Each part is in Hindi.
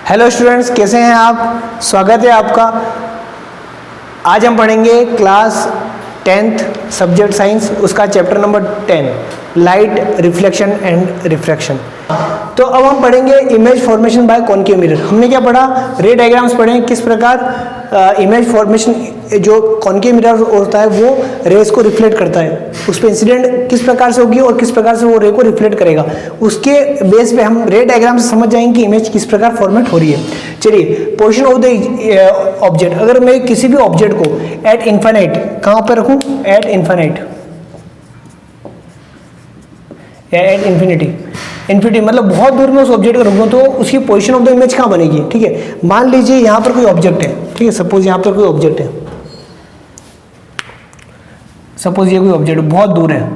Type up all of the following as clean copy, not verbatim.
हेलो स्टूडेंट्स, कैसे हैं आप? स्वागत है आपका। आज हम पढ़ेंगे क्लास 10th सब्जेक्ट साइंस, उसका chapter number 10 light reflection and refraction. तो अब हम पढ़ेंगे image formation by concave mirror. हमने क्या पढ़ा? रे डायग्राम्स पढ़े, किस प्रकार इमेज फॉर्मेशन जो कॉनकेव मिरर होता है वो रेस को रिफ्लेक्ट करता है, उस पर इंसिडेंट किस प्रकार से होगी और किस प्रकार से वो रे को रिफ्लेक्ट करेगा, उसके बेस पे हम रे डायग्राम से समझ जाएंगे कि इमेज किस प्रकार फॉर्मेट हो रही है। चलिए, पोजीशन ऑफ द ऑब्जेक्ट। अगर मैं किसी भी ऑब्जेक्ट को एट इन्फिनिट कहाँ पर रखूँ? एट इन्फिनिट, एट इन्फिनिटी मतलब बहुत दूर में उस ऑब्जेक्ट को रखूँ तो उसकी पोजीशन ऑफ द इमेज कहाँ बनेगी? ठीक है, मान लीजिए यहाँ पर कोई ऑब्जेक्ट है, ठीक है, सपोज यहाँ पर कोई ऑब्जेक्ट है, सपोज ये कोई ऑब्जेक्ट बहुत दूर है,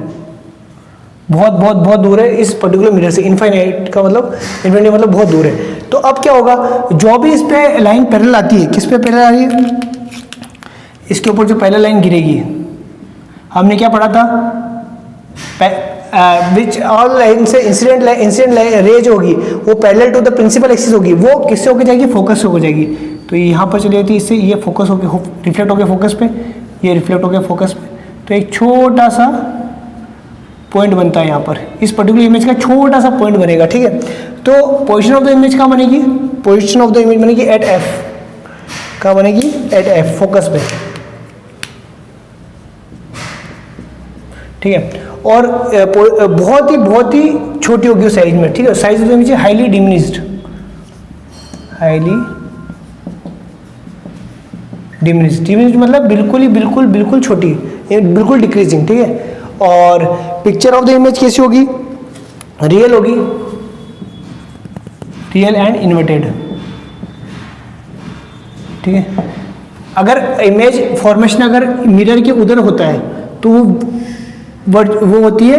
बहुत दूर है इस पर्टिकुलर मिरर से। इन्फिनिट का मतलब, इन्फिनिटी मतलब बहुत दूर है। तो अब क्या होगा? जो भी इस पे लाइन पैरेलल आती है, किस पे पैरेलल आ रही है? इसके ऊपर जो पैरेलल लाइन गिरेगी, हमने क्या पढ़ा था? विच ऑल लाइन से इंसिडेंट रे जो होगी वो parallel to the principal axis होगी, वो किससे होकर जाएगी? फोकस से होकर जाएगी। तो यहाँ पर चली जाती है, इससे ये फोकस होकर रिफ्लेक्ट हो गया फोकस पे, ये रिफ्लेक्ट हो गया फोकस पे। तो एक छोटा सा पॉइंट बनता है यहाँ पर, इस पर्टिकुलर इमेज का छोटा सा पॉइंट बनेगा, ठीक है। तो पोजीशन ऑफ द इमेज कहाँ बनेगी? पोजीशन ऑफ द इमेज बनेगी एट एफ। कहाँ बनेगी? एट एफ, फोकस पे, ठीक है। और बहुत ही छोटी होगी उस साइज में, ठीक है। Size of the image highly diminished, diminished मतलब बिल्कुल छोटी, बिल्कुल डिक्रीजिंग, ठीक है। और पिक्चर ऑफ द इमेज कैसी होगी? रियल होगी, रियल एंड इन्वर्टेड, ठीक है। अगर इमेज फॉर्मेशन अगर मिरर के उधर होता है तो वो होती है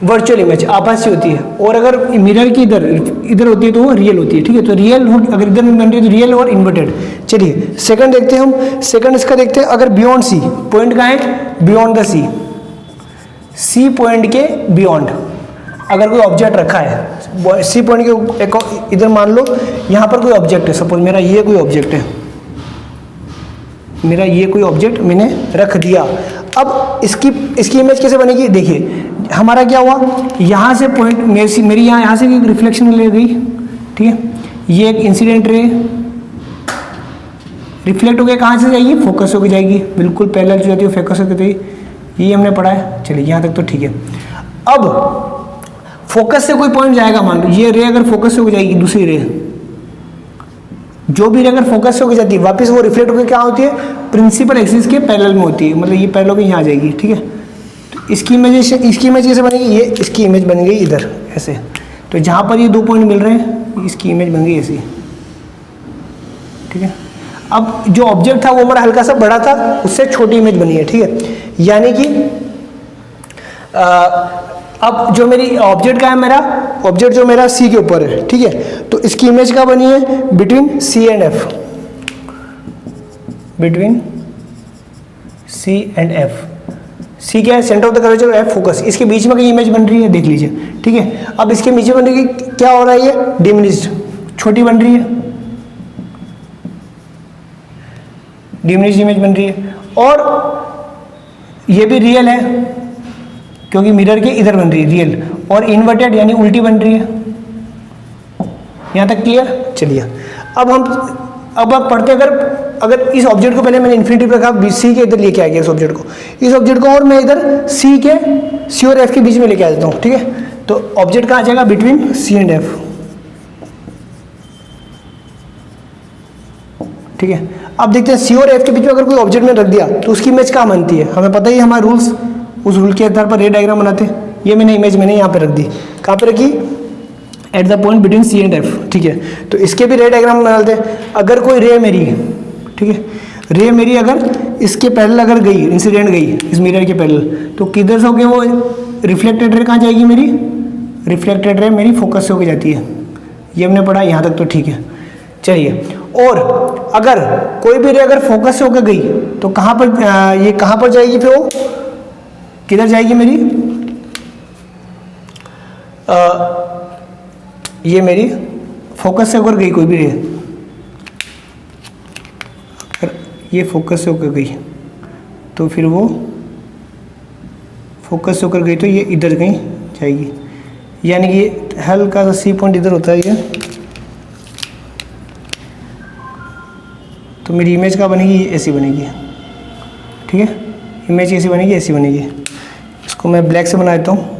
वर्चुअल इमेज, आभासी होती है। और अगर मिरर की इधर होती है तो वो रियल होती है, ठीक है। तो रियल अगर इधर बन रही है तो रियल और इन्वर्टेड। चलिए सेकंड देखते हैं हम। सेकंड इसका देखते हैं, अगर बियॉन्ड सी, पॉइंट कहाँ है? बियॉन्ड द सी पॉइंट के बियॉन्ड अगर कोई ऑब्जेक्ट रखा है, सी पॉइंट के इधर मान लो यहाँ पर कोई ऑब्जेक्ट है, सपोज मेरा ये कोई ऑब्जेक्ट है, ये कोई ऑब्जेक्ट मैंने रख दिया। अब इसकी इमेज कैसे बनेगी? देखिए हमारा क्या हुआ, यहाँ से पॉइंट मेरी यहाँ से एक रिफ्लेक्शन ले गई, ठीक है। ये एक इंसिडेंट रे रिफ्लेक्ट होकर कहाँ से जाएगी? फोकस होकर जाएगी, बिल्कुल पैरेलल जो जाती है फोकस होकर जाएगी। ये हमने पढ़ा है, चलिए यहाँ तक तो ठीक है। अब फोकस से कोई पॉइंट जाएगा, मान लो ये रे अगर फोकस से हो जाएगी, दूसरी रे जो भी रे अगर फोकस से हो जाती है वापस वो रिफ्लेक्ट होकर क्या होती है? प्रिंसिपल एक्सिस के पैरेलल में होती है, मतलब ये पैरेलल होकर यहाँ आ जाएगी, ठीक है। तो इसकी इमेज कैसे बनेगी? ये इसकी इमेज बन गई इधर ऐसे। तो जहाँ पर ये दो पॉइंट मिल रहे हैं इसकी इमेज बन गई ऐसी, ठीक है। अब जो ऑब्जेक्ट था वो हमारा हल्का सा बड़ा था, उससे छोटी इमेज बनी है, ठीक है। यानी कि अब जो मेरी ऑब्जेक्ट का है, मेरा ऑब्जेक्ट जो मेरा सी के ऊपर है, ठीक है। तो इसकी इमेज क्या बनी है? Between C and F, between C and F. C क्या है? Centre of the curvature, F focus. इसके बीच में कहीं इमेज बन रही है, देख लीजिए, ठीक है। अब इसके नीचे बन रही है, क्या हो रहा है? ये डिमिनिश्ड, छोटी बन रही है, डिमिनिश्ड इमेज बन रही है। और ये भी रियल है क्योंकि मिरर के इधर बन रही है, रियल। और इन्वर्टेड यानी उल्टी बन रही है। यहाँ तक क्लियर? चलिए अब आप पढ़ते, अगर इस ऑब्जेक्ट को पहले मैंने इन्फिनिटी पर रखा, सी के इधर लेके आ गया इस ऑब्जेक्ट को, और मैं इधर सी और एफ के बीच में लेके आ जाता हूँ, ठीक है। तो ऑब्जेक्ट कहाँ आ जाएगा? बिटवीन सी एंड एफ, ठीक है। अब देखते हैं सी और एफ के बीच में अगर कोई ऑब्जेक्ट में रख दिया तो उसकी इमेज कहाँ बनती है? हमें पता ही है हमारे रूल्स, उस रूल के आधार पर रे डायग्राम बनाते हैं। ये इमेज मैंने यहाँ पे रख दी, कहाँ पे रखी? At the point between C and F, ठीक है। तो इसके भी रे डायग्राम बनाते हैं। अगर कोई रे मेरी, ठीक है, रे मेरी अगर इसके पैरेलल अगर गई, इंसिडेंट गई इस मिरर के पैरेलल, तो किधर से होके वो रिफ्लेक्टेड रे कहाँ जाएगी? मेरी रिफ्लेक्टेड रे मेरी फोकस से होके जाती है। ये हमने पढ़ा, यहाँ तक तो ठीक है। चलिए, और अगर कोई भी रे अगर फोकस से होकर गई तो कहाँ पर ये कहाँ पर जाएगी? फिर वो किधर जाएगी मेरी? ये मेरी फोकस से होकर गई कोई भी रे, अगर ये फोकस से होकर गई तो फिर वो फोकस से होकर गई तो ये इधर कहीं जाएगी, यानी कि ये हल्का सा सी पॉइंट इधर होता है ये, तो मेरी इमेज क्या बनेगी, ये ऐसी बनेगी। ठीक है, इमेज कैसी बनेगी, ऐसी बनेगी। इसको मैं ब्लैक से बना देता हूँ।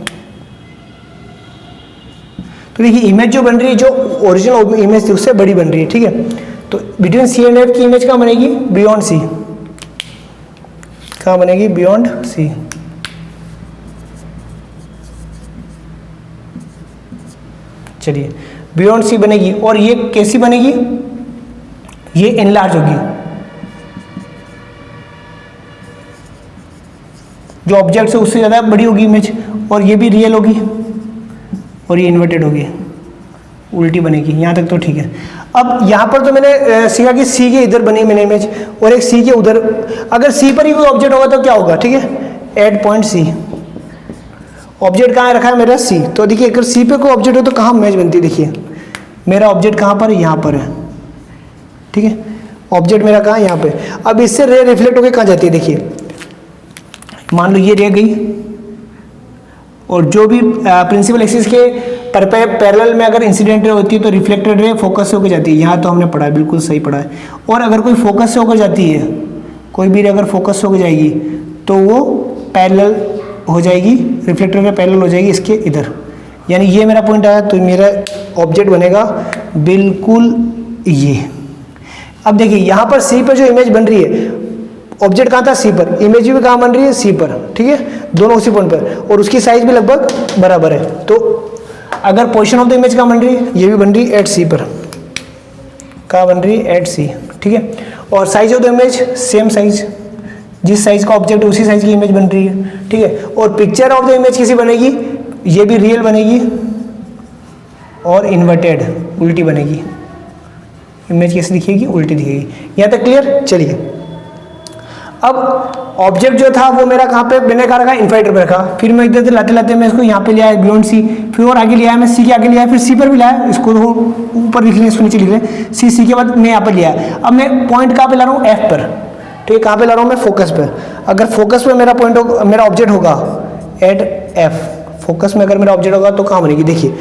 तो देखिए इमेज जो बन रही है, जो ओरिजिनल इमेज थी उससे बड़ी बन रही है। ठीक है, तो बिटवीन सी एंड एफ की इमेज कहाँ बनेगी, बियॉन्ड सी। कहाँ बनेगी, बियॉन्ड सी। चलिए बियॉन्ड सी बनेगी, और ये कैसी बनेगी, ये एनलार्ज होगी, जो ऑब्जेक्ट है उससे ज़्यादा बड़ी होगी इमेज, और ये भी रियल होगी, और ये इन्वर्टेड होगी, उल्टी बनेगी। यहाँ तक तो ठीक है। अब यहाँ पर तो मैंने सीखा कि सी के इधर बनी मैंने इमेज, और एक सी के उधर। अगर सी पर ही कोई ऑब्जेक्ट होगा तो क्या होगा, ठीक है, एट पॉइंट सी। ऑब्जेक्ट कहाँ रखा है मेरा, सी। तो देखिए अगर सी पे कोई ऑब्जेक्ट हो तो कहाँ इमेज बनती है, देखिए मेरा ऑब्जेक्ट कहाँ पर है, यहाँ पर है। ठीक है, ऑब्जेक्ट मेरा कहाँ है, यहाँ पे। अब इससे रे रिफ्लेक्ट होकर कहाँ जाती है, देखिए मान लो ये रे गई, और जो भी प्रिंसिपल एक्सिस के पैरेलल में अगर इंसिडेंट रे होती है तो रिफ्लेक्टेड रे फोकस से होकर जाती है। यहाँ तो हमने पढ़ा है, बिल्कुल सही पढ़ा है। और अगर कोई फोकस से होकर जाती है, कोई भी रे अगर फोकस से होकर जाएगी तो वो पैरेलल हो जाएगी, रिफ्लेक्टेड रे पैरेलल हो जाएगी इसके इधर, यानी ये मेरा पॉइंट आया, तो मेरा ऑब्जेक्ट बनेगा बिल्कुल ये। अब देखिए यहाँ पर सी पर जो इमेज बन रही है, ऑब्जेक्ट कहाँ था, सी पर, इमेज भी कहाँ बन रही है, सी पर। ठीक है, दोनों उसी पॉइंट पर, और उसकी साइज भी लगभग बराबर है। तो अगर पोजीशन ऑफ द इमेज कहाँ बन रही है, ये भी बन रही है एट सी पर। कहाँ बन रही है, एट सी। ठीक है, और size of the image same size, जिस साइज का ऑब्जेक्ट है उसी साइज की इमेज बन रही है। ठीक है, और पिक्चर ऑफ द इमेज कैसी बनेगी, ये भी रियल बनेगी और इन्वर्टेड, उल्टी बनेगी। इमेज कैसी दिखेगी, उल्टी दिखेगी। यहाँ तक क्लियर। चलिए अब ऑब्जेक्ट जो था वो मेरा कहाँ पे, मैंने कहा रखा इन्फाइनेट पे रखा, फिर मैं इधर से लाते लाते मैं इसको यहाँ पे ले आया बियॉन्ड सी, फिर और आगे ले आया मैं सी के आगे ले आया, फिर सी पर भी लाया, इसको तो ऊपर लिख लें, इसको नीचे लिख लें, सी के बाद मैं यहाँ पर ले आया। अब मैं पॉइंट कहाँ पे ला रहा हूँ, एफ पर। ठीक है, कहाँ पे ला रहा हूँ मैं, फोकस पर। अगर फोकस पर मेरा पॉइंट होगा, मेरा ऑब्जेक्ट होगा एट एफ, फोकस में अगर मेरा ऑब्जेक्ट होगा तो कहाँ बनेगी, देखिए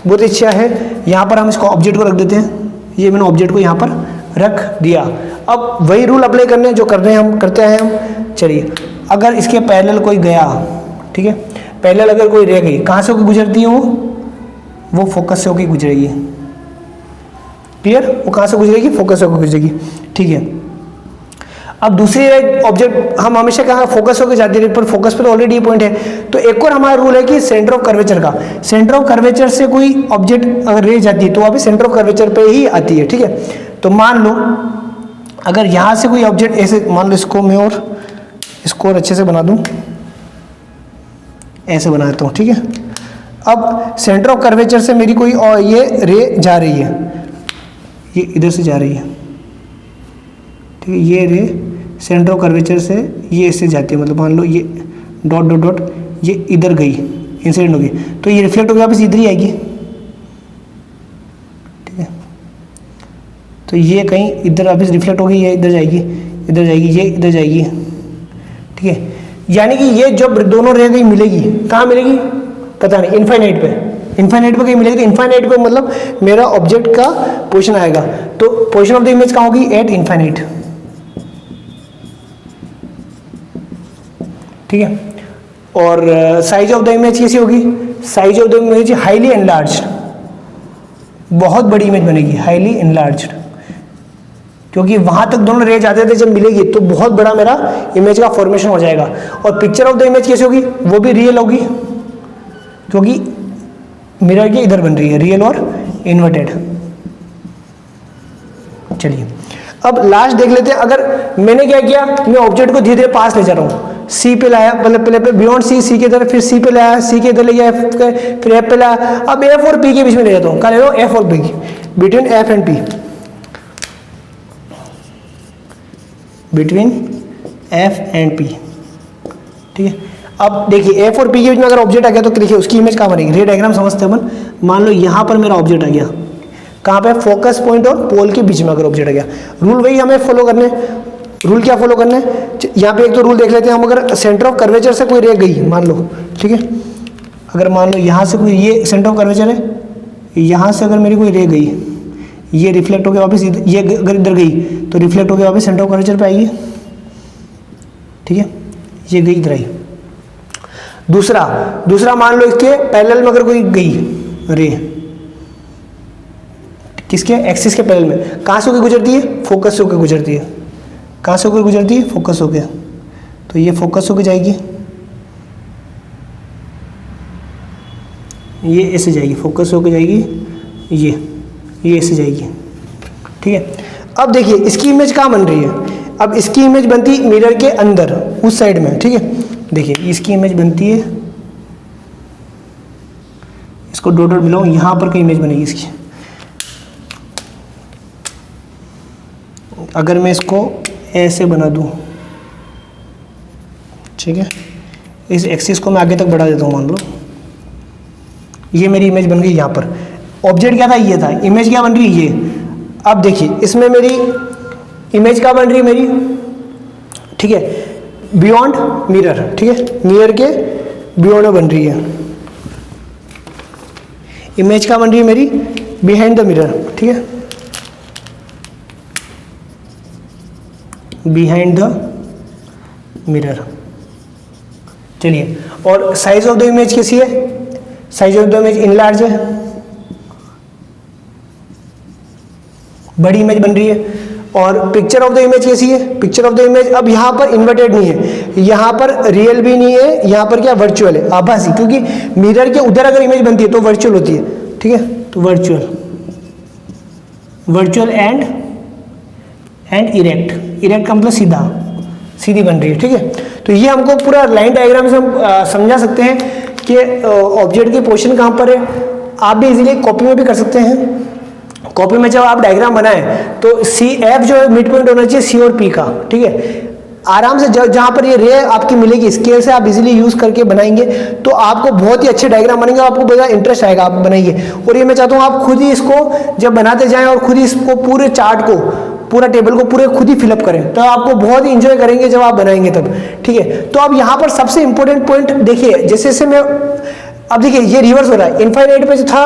बहुत अच्छा है। यहाँ पर हम इसको ऑब्जेक्ट को रख देते हैं, ये मैंने ऑब्जेक्ट को यहाँ पर रख दिया। अब वही रूल अप्लाई करने जो कर रहे हैं हम, करते हैं हम। चलिए अगर इसके पैरेलल कोई गया, ठीक है, पैरेलल अगर कोई रह गई, कहाँ से होकर गुजरती है वो फोकस से होकर गुजरेगी। क्लियर, वो कहाँ से गुजरेगी, फोकस से होकर गुजरेगी। ठीक है, अब दूसरी ऑब्जेक्ट हम हमेशा कहाँ फोकस होकर जाती है, पर फोकस पे तो ऑलरेडी ये पॉइंट है। तो एक और हमारा रूल है कि सेंटर ऑफ कर्वेचर का, सेंटर ऑफ कर्वेचर से कोई ऑब्जेक्ट अगर रे जाती है तो वहाँ पे सेंटर ऑफ कर्वेचर पे ही आती है। ठीक है, तो मान लो अगर यहाँ से कोई ऑब्जेक्ट ऐसे, मान लो इसको मैं और इसको और अच्छे से बना दूँ, ऐसे बनाता हूँ। ठीक है, अब सेंटर ऑफ कर्वेचर से मेरी कोई और ये रे जा रही है, ये इधर से जा रही है। ठीक है, ये रे सेंटर ऑफ कर्वेचर से ये इससे जाती है, मतलब मान लो ये डॉट डॉट डॉट ये इधर गई, इंसिडेंट होगी, तो ये रिफ्लेक्ट होकर वापस इधर ही आएगी। ठीक है, तो ये कहीं इधर वापस रिफ्लेक्ट होगी, ये इधर जाएगी, इधर जाएगी, ये इधर जाएगी। ठीक है, यानी कि ये जब दोनों रे कहीं मिलेगी, कहाँ मिलेगी पता नहीं, इनफाइनाइट पे, इनफाइनाइट पे कहीं मिलेगी। तो इनफाइनाइट पे मतलब मेरा ऑब्जेक्ट का पोजीशन आएगा, तो पोजीशन ऑफ द इमेज कहाँ होगी, एट इनफाइनाइट। ठीक है, और साइज ऑफ द इमेज कैसी होगी, size of the image highly enlarged, बहुत बड़ी इमेज बनेगी, हाईली एनलार्ज्ड, क्योंकि वहां तक दोनों रे जाते थे, जब मिलेगी तो बहुत बड़ा मेरा इमेज का फॉर्मेशन हो जाएगा। और पिक्चर ऑफ द इमेज कैसी होगी, वो भी रियल होगी, क्योंकि मिरर के इधर बन रही है, रियल और इन्वर्टेड। चलिए अब लास्ट देख लेते हैं। अगर मैंने क्या किया, मैं ऑब्जेक्ट को धीरे धीरे पास ले जा रहा हूँ, सी पे लाया, मतलब पहले बियॉन्ड सी, सी के इधर, फिर सी पे लाया, सी के इधर ले गया, एफ पे, फिर एफ पे लाया। अब एफ और पी के बीच में ले जाता हूँ, कहाँ ले रहा हूँ, एफ और P, between F and P, between F and P. ठीक है, अब देखिए एफ और पी के बीच में अगर ऑब्जेक्ट आ गया तो देखिए उसकी इमेज कहाँ बनेगी, रे डायग्राम समझते हैं अपन। मान लो यहाँ पर मेरा ऑब्जेक्ट आ गया, कहाँ पे, फोकस पॉइंट और पोल के बीच में अगर ऑब्जेक्ट आ गया। रूल वही हमें फॉलो करने, रूल क्या फॉलो करना है, यहाँ पे एक तो रूल देख लेते हैं हम। अगर सेंटर ऑफ कर्वेचर से कोई रे गई मान लो, ठीक है, अगर मान लो यहाँ से कोई, ये सेंटर ऑफ कर्वेचर है, यहाँ से अगर मेरी कोई रे गई, ये रिफ्लेक्ट होकर वापस ये अगर इधर गई तो रिफ्लेक्ट होकर वापस सेंटर ऑफ कर्वेचर पे आएगी, ठीक है, ये गई इधर आई। दूसरा मान लो इसके पैरेलल में अगर कोई गई रे, किसके, एक्सिस के पैरेलल में, कहाँ से होकर गुजरती है, फोकस से होकर गुजरती है। कहाँ से होकर गुजरती है, फोकस होकर, तो ये फोकस होकर जाएगी, ये ऐसे जाएगी, फोकस होकर जाएगी, ये ऐसे जाएगी, ठीक है। अब देखिए इसकी इमेज कहाँ बन रही है, अब इसकी इमेज बनती है मिरर के अंदर उस साइड में, ठीक है। देखिए इसकी इमेज बनती है, इसको डॉट डॉट मिलाओ, यहाँ पर कहीं इमेज बनेगी इसकी। अगर मैं इसको ऐसे बना दूँ, ठीक है, इस एक्सिस को मैं आगे तक बढ़ा देता हूँ, मान लो ये मेरी इमेज बन गई। यहाँ पर ऑब्जेक्ट क्या था, ये था, इमेज क्या बन रही है, ये। अब देखिए इसमें मेरी इमेज क्या बन रही है मेरी, ठीक है, बियॉन्ड मिरर, ठीक है, मिरर के बियॉन्ड में बन रही है। इमेज क्या बन रही है मेरी, बिहाइंड द मिरर, ठीक है, बिहाइंड द मिरर। चलिए, और साइज ऑफ द इमेज कैसी है, size of the image enlarge है, बड़ी इमेज बन रही है। और पिक्चर ऑफ द इमेज कैसी है, पिक्चर ऑफ द इमेज अब यहाँ पर इन्वर्टेड नहीं है, यहाँ पर रियल भी नहीं है, यहाँ पर क्या वर्चुअल है, आभासी, क्योंकि मिरर के उधर अगर इमेज बनती है तो वर्चुअल होती है, ठीक है। तो वर्चुअल एंड इरेक्ट का मतलब सीधी बन रही है, ठीक है। तो ये हमको पूरा लाइन डायग्राम से हम समझा सकते हैं कि ऑब्जेक्ट की पोजीशन कहाँ पर है। आप भी इजीली कॉपी में भी कर सकते हैं। कॉपी में जब आप डायग्राम बनाएं तो सी एफ जो है मिड पॉइंट होना चाहिए सी और पी का, ठीक है। आराम से जहाँ पर ये रे आपकी मिलेगी, स्केल से आप इजीली यूज करके बनाएंगे तो आपको बहुत ही अच्छे डायग्राम बनेंगे, आपको बहुत ज़्यादा इंटरेस्ट आएगा, आप बनाइए। और ये मैं चाहता हूँ आप खुद ही इसको जब बनाते जाएं और खुद ही इसको पूरे चार्ट को, पूरा टेबल को पूरे खुद ही फिलअप करें, तो आपको बहुत ही इंजॉय करेंगे जब आप बनाएंगे तब, ठीक है। तो अब यहाँ पर सबसे इंपॉर्टेंट पॉइंट देखिए, जैसे मैं अब देखिए ये रिवर्स हो रहा है, इनफाइनाइट पे जो था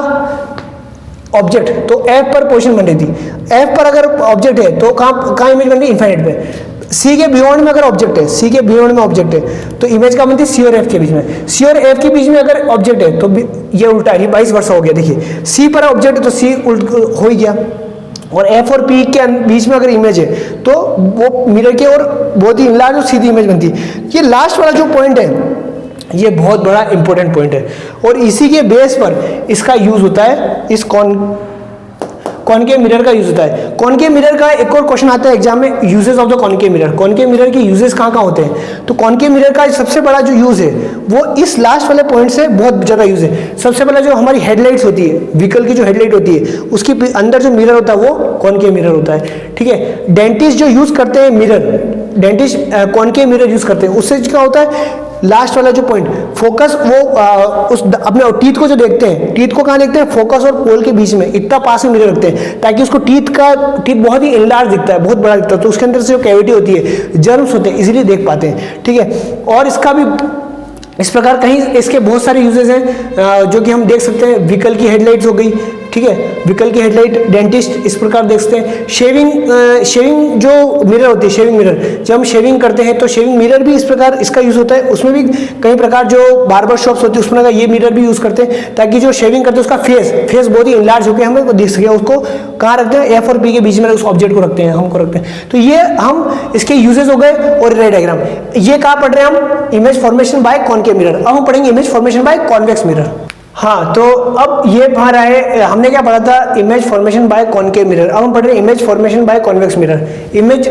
ऑब्जेक्ट तो एफ पर पोजीशन बन रही थी, एफ पर अगर ऑब्जेक्ट है तो कहाँ इमेज बन रही है, इनफाइनाइट पे। सी के बियॉन्ड में अगर ऑब्जेक्ट है, सी के बियॉन्ड में ऑब्जेक्ट है तो इमेज का बनती है सी और एफ के बीच में। सी और एफ के बीच में अगर ऑब्जेक्ट है तो ये उल्टा है, 22 वर्ष हो गया। देखिए सी पर ऑब्जेक्ट है तो सी हो ही गया, और एफ और पी के बीच में अगर इमेज है तो वो मिरर के और बहुत ही इनलार्ज और सीधी इमेज बनती है। ये लास्ट वाला जो पॉइंट है ये बहुत बड़ा इंपॉर्टेंट पॉइंट है, और इसी के बेस पर इसका यूज होता है, इस कॉनकेव मिरर का यूज होता है। कॉनकेव मिरर का एक और क्वेश्चन आता है एग्जाम में, uses of the concave mirror. Concave mirror के यूजेस कहाँ होते हैं, तो कॉनकेव मिरर का सबसे बड़ा जो यूज है वो इस लास्ट वाले पॉइंट से बहुत ज्यादा यूज है। सबसे पहले जो हमारी हेडलाइट्स होती है, व्हीकल की जो हेडलाइट होती है उसके अंदर जो मिरर होता है वो कॉनकेव मिरर होता है, ठीक है। डेंटिस्ट जो यूज करते हैं mirror, dentist concave mirror use करते हैं, उससे क्या होता है लास्ट वाला जो पॉइंट फोकस, वो उस अपने टीथ को जो देखते हैं, टीथ को कहाँ देखते हैं, फोकस और पोल के बीच में इतना पास में मिरर रखते हैं ताकि उसको टीथ बहुत ही इनलार्ज दिखता है, बहुत बड़ा दिखता है, तो उसके अंदर से जो कैविटी होती है, जर्म्स होते हैं, इजीली देख पाते हैं, ठीक है। और इसका भी इस प्रकार कहीं इसके बहुत सारे यूजेस हैं जो कि हम देख सकते हैं। व्हीकल की हेडलाइट्स हो गई, ठीक है, व्हीकल की हेडलाइट, डेंटिस्ट इस प्रकार देख सकते हैं। शेविंग जो मिरर होती है, शेविंग मिरर, जब हम शेविंग करते हैं तो शेविंग मिरर भी इस प्रकार इसका यूज होता है। उसमें भी कई प्रकार जो बार्बर शॉप्स होती है उसमें ये मिरर भी यूज करते हैं ताकि जो शेविंग करते हैं उसका फेस बहुत ही इनलार्ज होकर हमें दिख सके। उसको कहाँ रखते हैं, एफ और पी के बीच में उस ऑब्जेक्ट को रखते हैं, हमको रखते हैं। तो ये हम इसके यूजेस हो गए। और रे डायग्राम ये कहाँ पढ़ रहे हैं हम, image formation by concave mirror. अब हम पढ़ेंगे image formation by convex mirror. हाँ, तो अब ये पढ़ा है, हमने क्या पढ़ा था, image formation by concave mirror. अब हम पढ़ रहे हैं image formation by convex mirror. Image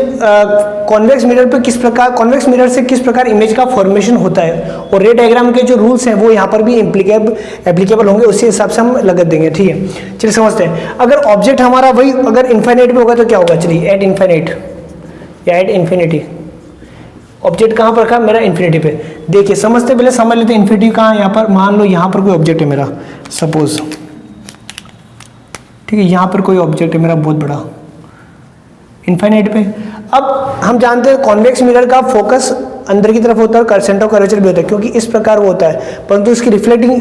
convex mirror पे किस प्रकार, कॉन्वेक्स मिरर से किस प्रकार इमेज का फॉर्मेशन होता है, और रे डायग्राम के जो रूल्स हैं वो यहाँ पर भी एप्लीकेबल होंगे, उसी हिसाब से हम लगत देंगे, ठीक है। चलिए समझते हैं। अगर ऑब्जेक्ट हमारा वही अगर इन्फाइनाइट पे होगा तो क्या होगा, चलिए एट इन्फाइनाइट या एट इन्फिनिटी, ऑब्जेक्ट कहाँ पर रखा मेरा, इन्फिनिटी पे। देखिए समझते पहले समझ लेते हैं इन्फिनिटी कहाँ, यहाँ पर मान लो यहाँ पर कोई ऑब्जेक्ट है मेरा, सपोज ठीक है, यहाँ पर कोई ऑब्जेक्ट है मेरा बहुत बड़ा इनफाइनाइट पे। अब हम जानते हैं कॉन्वेक्स मिरर का फोकस अंदर की तरफ होता है और सेंटर ऑफ कर्वेचर भी होता है, क्योंकि इस प्रकार वो होता है, परंतु इसकी रिफ्लेक्टिंग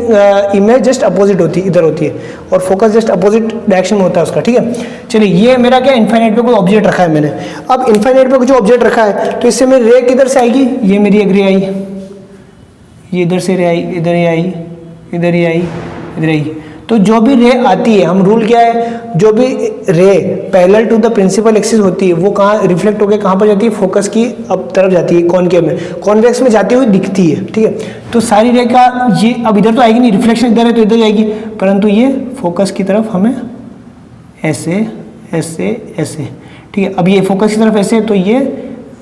इमेज जस्ट अपोजिट होती है, इधर होती है, और फोकस जस्ट अपोजिट डायरेक्शन में होता है उसका। ठीक है, चलिए ये मेरा क्या इनफाइनाइट पे कोई ऑब्जेक्ट रखा है मैंने। अब इनफाइनाइट पे कुछ ऑब्जेक्ट रखा है तो इससे मेरी रे किधर से आएगी, ये मेरी एक रे आई, ये इधर से रे आई, इधर ही आई, इधर ही आई, इधर आई। तो जो भी रे आती है, हम रूल क्या है, जो भी ray parallel to the principal axis होती है वो कहाँ रिफ्लेक्ट होकर कहाँ पर जाती है, फोकस की अब तरफ जाती है, कॉनकेव में, कॉन्वेक्स में जाती हुई दिखती है। ठीक है, तो सारी रे का ये अब इधर तो आएगी नहीं, रिफ्लेक्शन इधर है तो इधर जाएगी, परंतु ये फोकस की तरफ हमें ऐसे ऐसे ऐसे। ठीक है, अब ये फोकस की तरफ ऐसे तो ये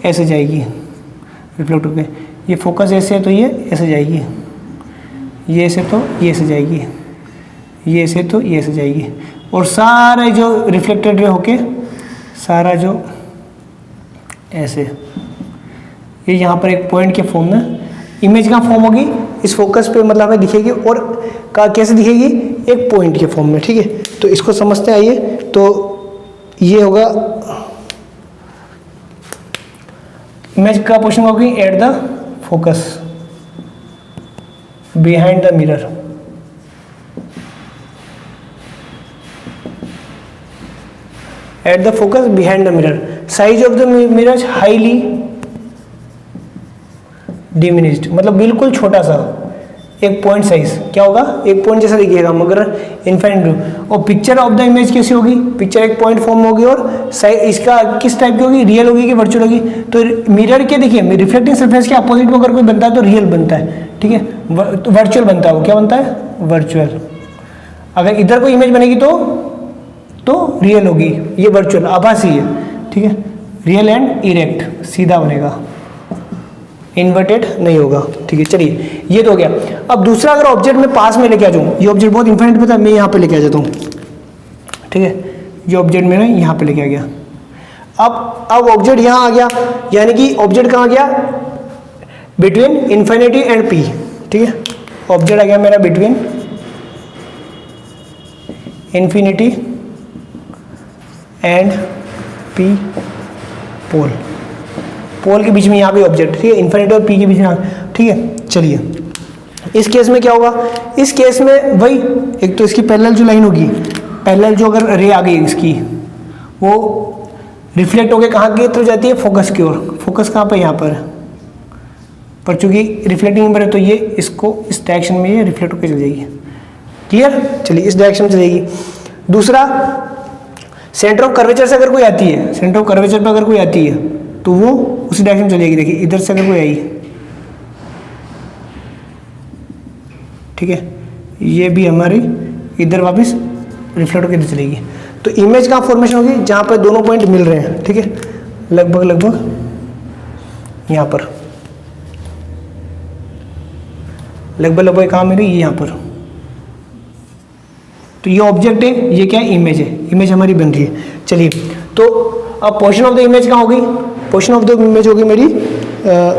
ऐसे जाएगी रिफ्लेक्ट होकर, ये फोकस ऐसे है तो ये ऐसे जाएगी, ये ऐसे तो ये ऐसे जाएगी, ये ऐसे तो ये ऐसे जाएगी, और सारे जो रिफ्लेक्टेड रे होके सारा जो ऐसे, ये यहाँ पर एक पॉइंट के फॉर्म में इमेज का फॉर्म होगी, इस फोकस पे मतलब हमें दिखेगी, और कैसे दिखेगी, एक पॉइंट के फॉर्म में। ठीक है, तो इसको समझते आइए। तो ये होगा इमेज का पोजीशन होगी at the focus behind the mirror. At the focus behind the mirror, size of the mirror highly diminished, मतलब बिल्कुल छोटा सा एक पॉइंट साइज, क्या होगा, एक पॉइंट जैसा दिखेगा मगर इनफाइनाइट ब्लू। और पिक्चर ऑफ द इमेज कैसी होगी, पिक्चर एक पॉइंट फॉर्म होगी, और इसका किस टाइप की होगी, रियल होगी कि वर्चुअल होगी। तो मिरर के देखिए रिफ्लेक्टिंग सरफेस के अपोजिट में अगर कोई बनता है तो रियल बनता है। ठीक है, तो वर्चुअल बनता है, वो क्या बनता है, वर्चुअल। अगर इधर कोई इमेज बनेगी तो रियल होगी, ये वर्चुअल आभासी है। ठीक है, रियल एंड इरेक्ट सीधा बनेगा, इन्वर्टेड नहीं होगा। ठीक है, चलिए ये तो हो गया। अब दूसरा, अगर ऑब्जेक्ट में पास में लेके आ जाऊँ, ये ऑब्जेक्ट बहुत इन्फाइनाइट पे था, मैं यहाँ पे लेके आ जाता हूँ। ठीक है, ये ऑब्जेक्ट मैंने यहाँ पे लेके आ गया। अब ऑब्जेक्ट यहाँ आ गया, यानी कि ऑब्जेक्ट कहाँ गया, बिटवीन इन्फिनिटी एंड पी। ठीक है, ऑब्जेक्ट आ गया मेरा बिटवीन इन्फिनिटी एंड पी, पोल के बीच में यहाँ पे ऑब्जेक्ट। ठीक है, इन्फिनिटी और पी के बीच में। ठीक है, चलिए इस केस में क्या होगा, इस केस में वही एक तो इसकी पैरेलल जो लाइन होगी, पैरेलल जो अगर रे आ गई इसकी, वो रिफ्लेक्ट होकर कहाँ की तरफ जाती है, फोकस की ओर। फोकस कहाँ पर, यहाँ पर चूंकि रिफ्लेक्टिंग नंबर है तो ये इसको इस डायरेक्शन में ये रिफ्लेक्ट होकर चल जाएगी। क्लियर, चलिए इस डायरेक्शन में चलेगी। दूसरा, सेंटर ऑफ कर्वेचर से अगर कोई आती है, सेंटर ऑफ कर्वेचर पर अगर कोई आती है तो वो उसी डायरेक्शन में चलेगी। देखिए इधर से अगर कोई आई, ठीक है, ये भी हमारी इधर वापस रिफ्लेक्ट होकर इधर चलेगी। तो इमेज कहाँ फॉर्मेशन होगी, जहाँ पर दोनों पॉइंट मिल रहे हैं। ठीक है, लगभग यहाँ पर, लगभग कहाँ मिली, यहाँ पर। तो ये ऑब्जेक्ट है, ये क्या है, इमेज है, इमेज हमारी बन रही है। चलिए, तो अब पोजीशन ऑफ द इमेज कहाँ होगी, पोजीशन ऑफ द इमेज होगी मेरी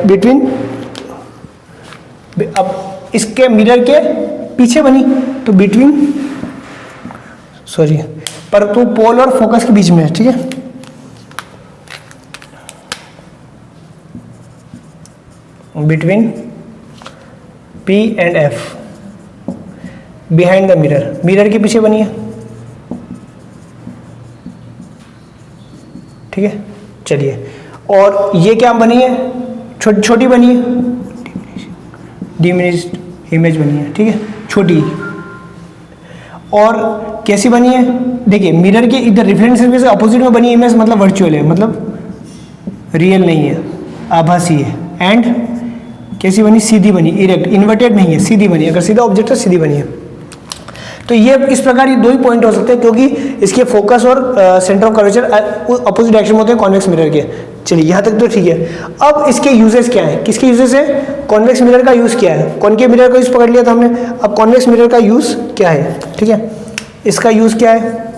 बिटवीन, अब इसके मिरर के पीछे बनी तो बिटवीन, सॉरी, पर तो पोल और फोकस के बीच में है। ठीक है, between P and F, behind the mirror, mirror के पीछे बनी है। ठीक है, चलिए, और ये क्या बनी है, छोटी बनी है, डिमिनिश्ड इमेज बनी है। ठीक है, छोटी। और कैसी बनी है, देखिए मिरर के इधर रिफ्लेक्टिंग सरफेस के अपोजिट में बनी इमेज, मतलब वर्चुअल है, मतलब रियल नहीं है, आभासी है। एंड कैसी बनी, सीधी बनी, इरेक्ट, इन्वर्टेड नहीं है, सीधी बनी। अगर सीधा ऑब्जेक्ट है सीधी बनी है। तो ये इस प्रकार ये दो ही पॉइंट हो सकते हैं, क्योंकि इसके फोकस और centre of curvature opposite direction में होते हैं कॉन्वेक्स मिरर के। चलिए यहाँ तक तो ठीक है। अब इसके यूजेस क्या है, किसके यूजेस है, कॉन्वेक्स मिरर का यूज क्या है, कॉनकेव मिरर का यूज पकड़ लिया था हमने, अब कॉन्वेक्स मिरर का यूज क्या है। ठीक है, इसका यूज क्या है,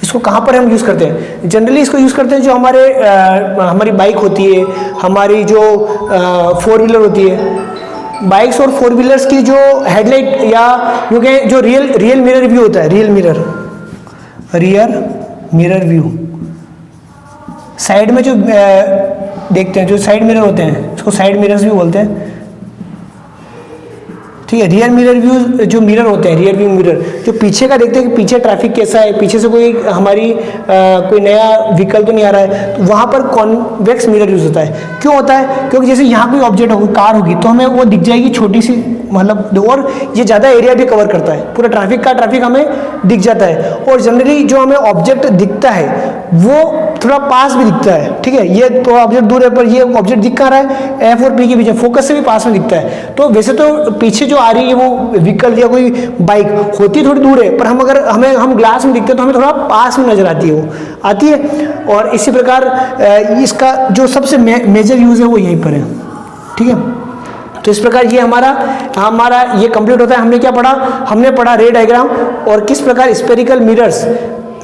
इसको कहाँ पर हम यूज़ करते हैं, जनरली इसको यूज़ करते हैं जो हमारी बाइक होती है, हमारी जो 4 व्हीलर होती है, बाइक्स और 4 व्हीलर्स की जो हेडलाइट या जो रियल मिरर भी होता है, real mirror, rear mirror view, side में जो देखते हैं, जो साइड मिरर होते हैं उसको साइड मिरर्स भी बोलते हैं, ठीक है। रियर मिरर व्यू जो मिरर होते हैं, रियर व्यू मिरर जो पीछे का देखते हैं कि पीछे ट्रैफिक कैसा है, पीछे से कोई हमारी कोई नया व्हीकल तो नहीं आ रहा है, तो वहाँ पर कॉन्वेक्स मिरर यूज होता है। क्यों होता है? क्योंकि जैसे यहाँ कोई ऑब्जेक्ट होगी, कार होगी, तो हमें वो दिख जाएगी छोटी सी, मतलब, और ये ज़्यादा एरिया भी कवर करता है, पूरा ट्रैफिक हमें दिख जाता है। और जनरली जो हमें ऑब्जेक्ट दिखता है वो थोड़ा पास भी दिखता है, ठीक है। ये तो ऑब्जेक्ट दूर है पर ये ऑब्जेक्ट दिख कहाँ रहा है, एफ और पी के बीच में, फोकस से भी पास में दिखता है। तो वैसे तो पीछे जो आ रही है वो व्हीकल या कोई बाइक होती थोड़ी दूर है, पर हम ग्लास में दिखते हैं तो हमें थोड़ा पास में नजर आती है, वो आती है। और इसी प्रकार इसका जो सबसे मेजर यूज है वो यहीं पर है, ठीक है। तो इस प्रकार ये हमारा ये कंप्लीट होता है। हमने क्या पढ़ा? हमने पढ़ा रे डायग्राम और किस प्रकार स्फेरिकल मिरर्स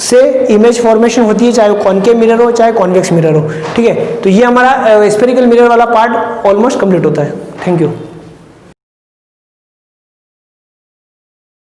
से इमेज फॉर्मेशन होती है, चाहे वो कॉनकेव मिरर हो चाहे कॉन्वेक्स मिरर हो, ठीक है। तो ये हमारा स्फेरिकल मिरर वाला पार्ट ऑलमोस्ट कंप्लीट होता है। Thank you.